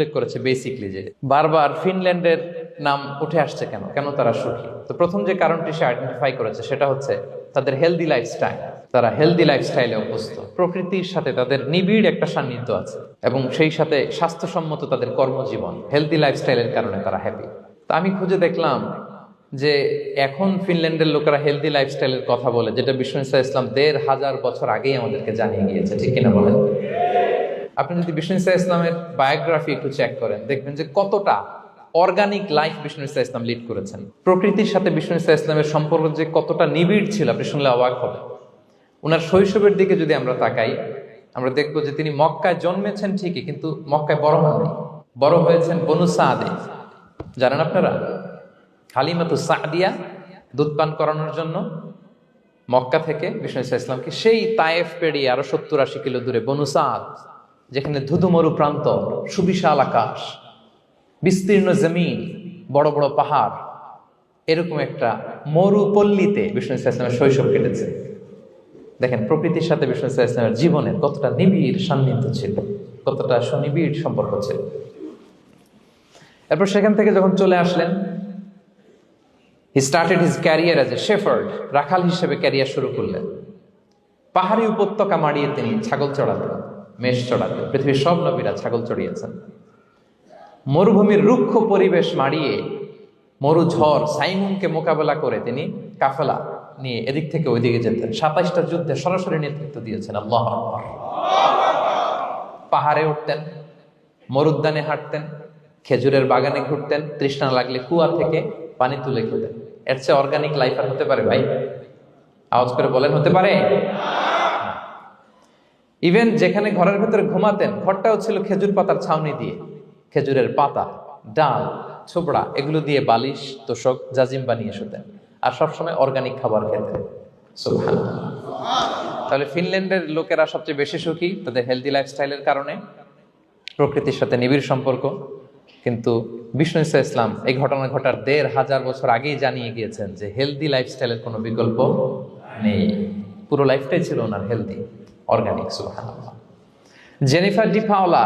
উল্লেখ করেছে বেসিকলি যে বারবার ফিনল্যান্ডের নাম উঠে আসছে কেন, কেন তারা সুখী। তো প্রথম যে কারণটি সে আইডেন্টিফাই করেছে সেটা হচ্ছে তাদের হেলদি লাইফস্টাইল। তারা হেলদি লাইফস্টাইলে অভ্যস্ত, প্রকৃতির সাথে তাদের নিবিড় একটা সান্নিধ্য আছে এবং সেই সাথে স্বাস্থ্যসম্মত তাদের কর্মজীবন। হেলদি লাইফস্টাইলের কারণে তারা হ্যাপি। তা আমি খুঁজে দেখলাম যে এখন ফিনল্যান্ডের লোকেরা হেলদি লাইফস্টাইলের কথা বলে, যেটা বিষ্ণু ইসলাম ১৫০০ বছর আগেই আমাদেরকে জানিয়ে গিয়েছে, ঠিক কিনা বলেন? আপনি যদি বিষ্ণু ইসলামের বায়োগ্রাফি একটু চেক করেন, দেখবেন যে কতটা অর্গানিক লাইফ বিষ্ণু ইসলাম লিড করেছেন। প্রকৃতির সাথে বিষ্ণু ইসলামের সম্পর্ক যে কতটা নিবিড় ছিল আপনি শুনলে অবাক হবেন। ওনার শৈশবের দিকে যদি আমরা তাকাই, আমরা দেখবো যে তিনি মক্কায় জন্মেছেন ঠিকই, কিন্তু মক্কায় বড় হননি। বড় হয়েছেন বনু সাদে। জানেন আপনারা, হালিমাতু সাদিয়া দুধ পান করানোর জন্য মক্কা থেকে বিষ্ণু ইসলামকে সেই তায়েফ পেরিয়ে আরো ৭০-৮০ কিলো দূরে বনু সাদ, যেখানে ধুধুমরু প্রান্ত, সুবিশাল আকাশ, বিস্তীর্ণ জমিন, বড় বড় পাহাড়, এরকম একটা মরুপল্লীতে বিষ্ণু ইসলামের শৈশব কেটেছে। দেখেন প্রকৃতির সাথে বিষ্ণু ইসলামের জীবনের কতটা নিবিড় সান্নিধ্য ছিল, কতটা সুনিবিড় সম্পর্ক ছিল। এরপর সেখান থেকে যখন চলে আসলেন, he started his career as a shepherd, রাখাল হিসেবে ক্যারিয়ার শুরু করলেন। পাহাড়ি উপত্যকা মাড়িয়ে তিনি ছাগল চড়াতেন, মেষ চড়াতেন। পৃথিবীর সব নবীরা ছাগল চড়িয়েছেন। মরুভূমির রুক্ষ পরিবেশ মাড়িয়ে মরু ঝড় সাইমুনকে মোকাবেলা করে তিনি কাফেলা নিয়ে এদিক থেকে ওইদিকে যেতেন। ২৭টা যুদ্ধে সরাসরি নেতৃত্ব দিয়েছেন। আল্লাহু আকবার। পাহাড়ে উঠতেন, মরুদ্যানে হাঁটতেন, খেজুরের বাগানে ঘুরতেন, তৃষ্ণা লাগলে কুয়া থেকে পানি তুলে খেতেন। এর চেয়ে অর্গানিক লাইফ আর হতে পারে ভাই? আওয়াজ করে বলেন, হতে পারে? ইভেন যেখানে ঘরের ভেতরে ঘুমাতেন, ঘরটাও ছিল খেজুর পাতার ছাউনি দিয়ে। খেজুরের পাতা, ডাল, ছোবড়া এগুলো দিয়ে বালিশ, তোশক, জাজিম বানিয়ে শুতেন। আর সবসময় অর্গানিক খাবার খেতেন। সুবহানাল্লাহ। তাহলে ফিনল্যান্ডের লোকেরা সবচেয়ে বেশি সুখী তাদের হেলদি লাইফস্টাইলের কারণে, প্রকৃতির সাথে নিবিড় সম্পর্ক। কিন্তু বিষ্ণু ইসলাম এই ঘটনা ঘটার ১৫০০ বছর আগেই জানিয়ে গিয়েছেন যে হেলদি লাইফস্টাইলের কোনো বিকল্প নেই। পুরো লাইফটাই ছিল ওনার হেলদি, অর্গানিক। সুবহানাল্লাহ। Jennifer Di Paula